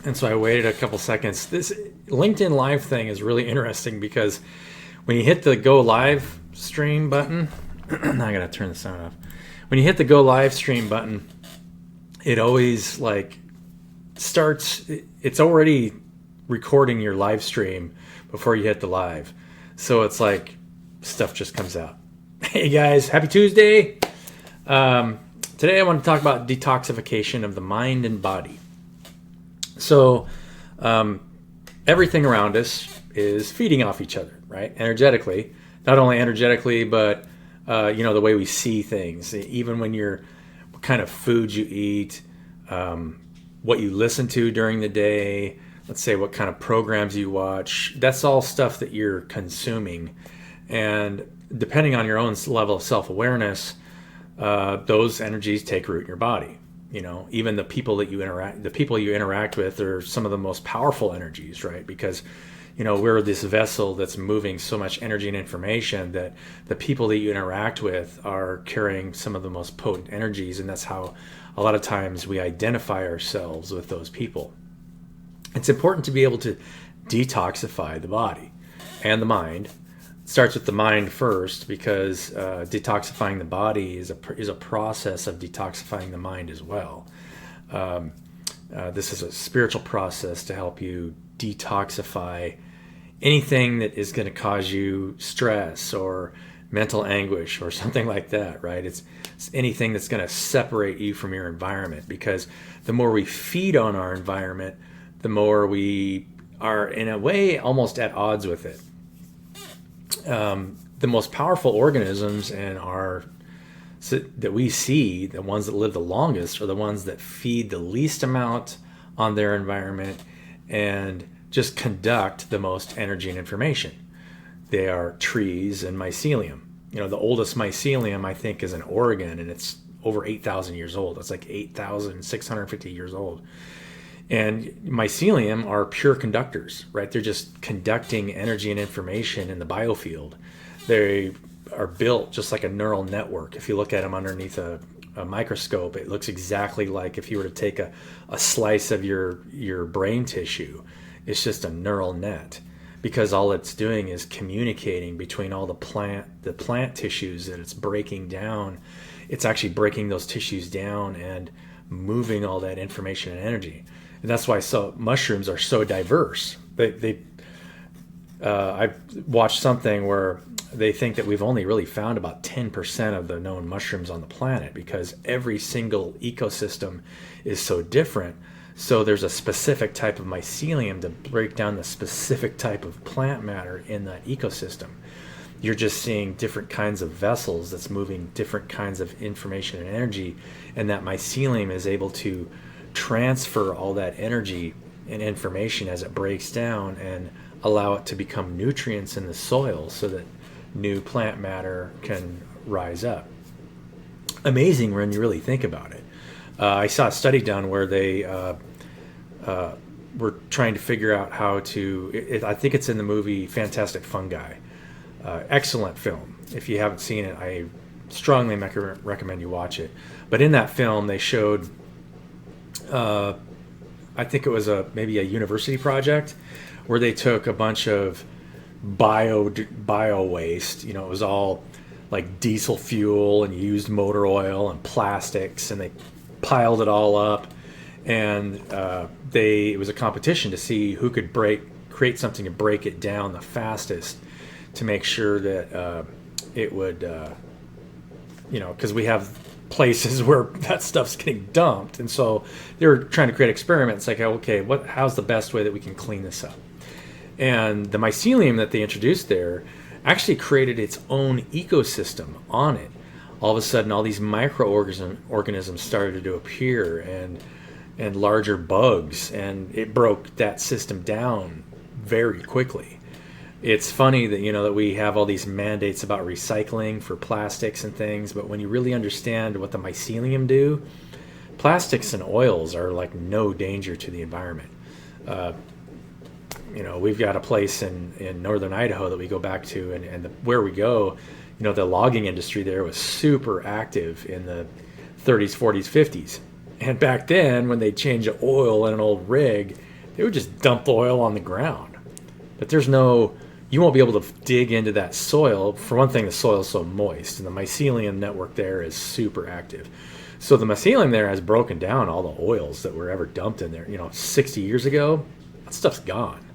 And so I waited a couple seconds. This LinkedIn Live thing is really interesting because when you hit the go live stream button, now I gotta turn the sound off. When you hit the go live stream button, it always like starts, it's already recording your live stream before you hit the live. So it's like stuff just comes out. Hey guys, happy Tuesday. Today I want to talk about detoxification of the mind and body. So everything around us is feeding off each other, right? Energetically, not only energetically, but the way we see things, even when what kind of food you eat, what you listen to during the day, let's say what kind of programs you watch, that's all stuff that you're consuming. And depending on your own level of self-awareness, those energies take root in your body. Even the people you interact with are some of the most powerful energies, right? Because, we're this vessel that's moving so much energy and information that the people that you interact with are carrying some of the most potent energies. And that's how a lot of times we identify ourselves with those people. It's important to be able to detoxify the body and the mind. It starts with the mind first, because detoxifying the body is a process of detoxifying the mind as well. This is a spiritual process to help you detoxify anything that is going to cause you stress or mental anguish or something like that, right? It's anything that's going to separate you from your environment, because the more we feed on our environment, the more we are in a way almost at odds with it. The most powerful organisms that we see, the ones that live the longest, are the ones that feed the least amount on their environment and just conduct the most energy and information. They are trees and mycelium. The oldest mycelium, I think, is in Oregon, and it's over 8,000 years old. It's like 8,650 years old. And mycelium are pure conductors, right? They're just conducting energy and information in the biofield. They are built just like a neural network. If you look at them underneath a microscope, it looks exactly like if you were to take a slice of your brain tissue. It's just a neural net, because all it's doing is communicating between all the plant tissues that it's breaking down. It's actually breaking those tissues down and moving all that information and energy. And that's why mushrooms are so diverse. I've watched something where they think that we've only really found about 10% of the known mushrooms on the planet, because every single ecosystem is so different. So there's a specific type of mycelium to break down the specific type of plant matter in that ecosystem. You're just seeing different kinds of vessels that's moving different kinds of information and energy, and that mycelium is able to transfer all that energy and information as it breaks down and allow it to become nutrients in the soil so that new plant matter can rise up. Amazing when you really think about it. I saw a study done where they were trying to figure out how to, I think it's in the movie Fantastic Fungi. Excellent film. If you haven't seen it, I strongly recommend you watch it. But in that film, they showed, I think it was maybe a university project where they took a bunch of bio waste. It was all like diesel fuel and used motor oil and plastics, and they piled it all up. And it was a competition to see who could create something to break it down the fastest, to make sure that it would, because we have places where that stuff's getting dumped. And so they were trying to create experiments like, okay, how's the best way that we can clean this up? And the mycelium that they introduced there actually created its own ecosystem on it. All of a sudden, all these microorganisms started to appear, and larger bugs, and it broke that system down very quickly. It's funny that that we have all these mandates about recycling for plastics and things, but when you really understand what the mycelium do, plastics and oils are like no danger to the environment. We've got a place in northern Idaho that we go back to, and where we go, the logging industry there was super active in the 30s, 40s, 50s. And back then, when they change the oil in an old rig, they would just dump the oil on the ground. But you won't be able to dig into that soil. For one thing, the soil is so moist, and the mycelium network there is super active. So the mycelium there has broken down all the oils that were ever dumped in there. 60 years ago, that stuff's gone.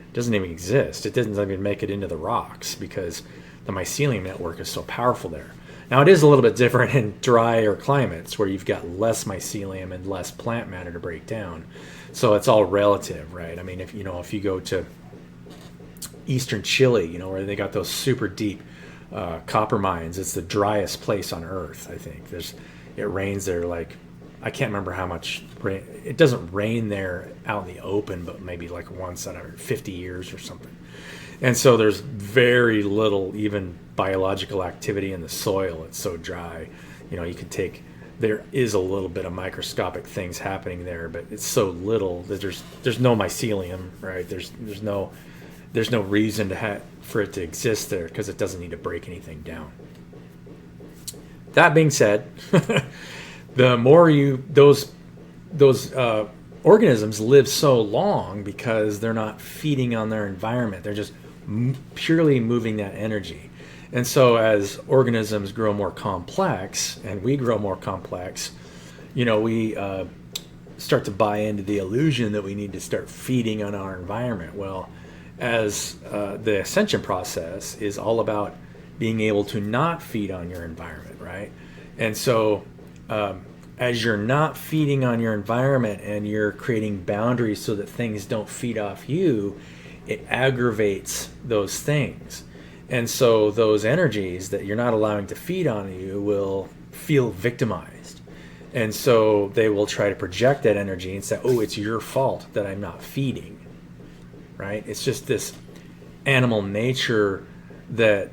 It doesn't even exist. It doesn't even make it into the rocks because the mycelium network is so powerful there. Now, it is a little bit different in drier climates where you've got less mycelium and less plant matter to break down. So it's all relative, right? I mean, if you go to eastern Chile, where they got those super deep copper mines, it's the driest place on earth. I think it rains there like, I can't remember how much rain. It doesn't rain there out in the open, but maybe like once out of 50 years or something. And so there's very little even biological activity in the soil. It's so dry. There is a little bit of microscopic things happening there, but it's so little that there's no mycelium, right? There's no reason for it to exist there because it doesn't need to break anything down. That being said, the more those organisms live so long because they're not feeding on their environment. They're just purely moving that energy. And so as organisms grow more complex and we grow more complex, we start to buy into the illusion that we need to start feeding on our environment. Well, as the ascension process is all about being able to not feed on your environment, right? And so as you're not feeding on your environment and you're creating boundaries so that things don't feed off you, it aggravates those things. And so those energies that you're not allowing to feed on you will feel victimized. And so they will try to project that energy and say, oh, it's your fault that I'm not feeding, right? It's just this animal nature that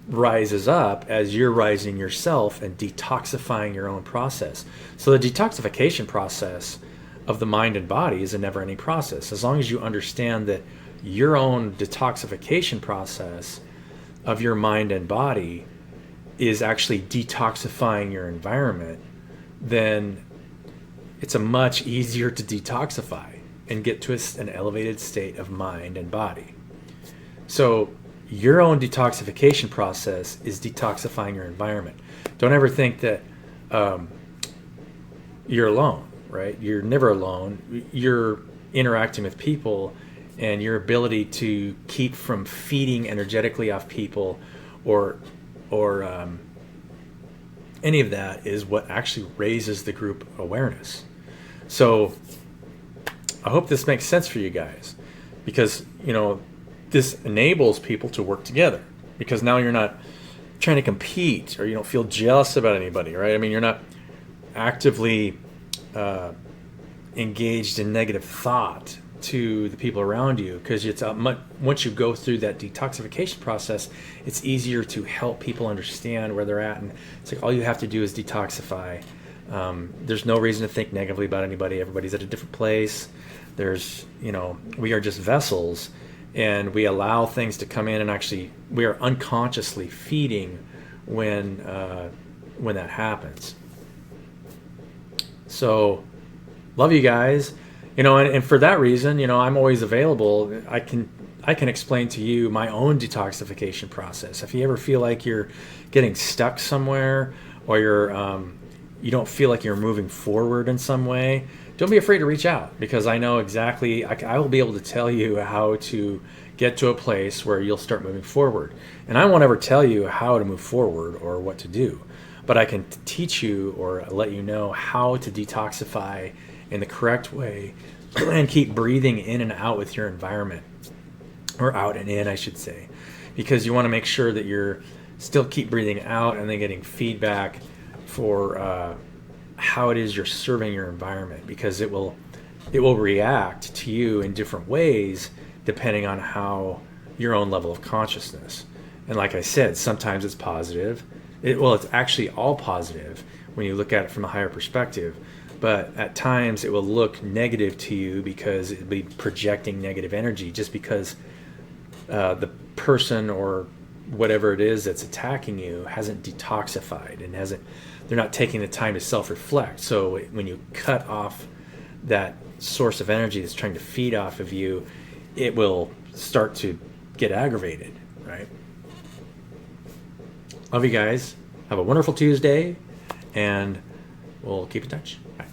rises up as you're rising yourself and detoxifying your own process. So the detoxification process of the mind and body is a never-ending process. As long as you understand that your own detoxification process of your mind and body is actually detoxifying your environment, then it's a much easier to detoxify and get to an elevated state of mind and body. So your own detoxification process is detoxifying your environment. Don't ever think that you're alone, right? You're never alone. You're interacting with people, and your ability to keep from feeding energetically off people or any of that is what actually raises the group awareness. So I hope this makes sense for you guys, because this enables people to work together, because now you're not trying to compete or you don't feel jealous about anybody, right? I mean, you're not actively engaged in negative thought to the people around you, because it's once you go through that detoxification process, it's easier to help people understand where they're at. And it's like all you have to do is detoxify. There's no reason to think negatively about anybody. Everybody's at a different place. We are just vessels, and we allow things to come in, and actually we are unconsciously feeding when that happens. So love you guys. And for that reason, I'm always available. I can explain to you my own detoxification process. If you ever feel like you're getting stuck somewhere, or you don't feel like you're moving forward in some way, don't be afraid to reach out, because I know exactly, I will be able to tell you how to get to a place where you'll start moving forward. And I won't ever tell you how to move forward or what to do, but I can teach you or let you know how to detoxify in the correct way and keep breathing in and out with your environment, or out and in, I should say, because you want to make sure that you're still keep breathing out and then getting feedback for how it is you're serving your environment, because it will react to you in different ways depending on how your own level of consciousness. And like I said, sometimes it's positive. It's actually all positive when you look at it from a higher perspective. But at times it will look negative to you because it'll be projecting negative energy, just because the person or whatever it is that's attacking you hasn't detoxified and they're not taking the time to self-reflect. So when you cut off that source of energy that's trying to feed off of you, it will start to get aggravated, right? Love you guys. Have a wonderful Tuesday, and we'll keep in touch. Bye.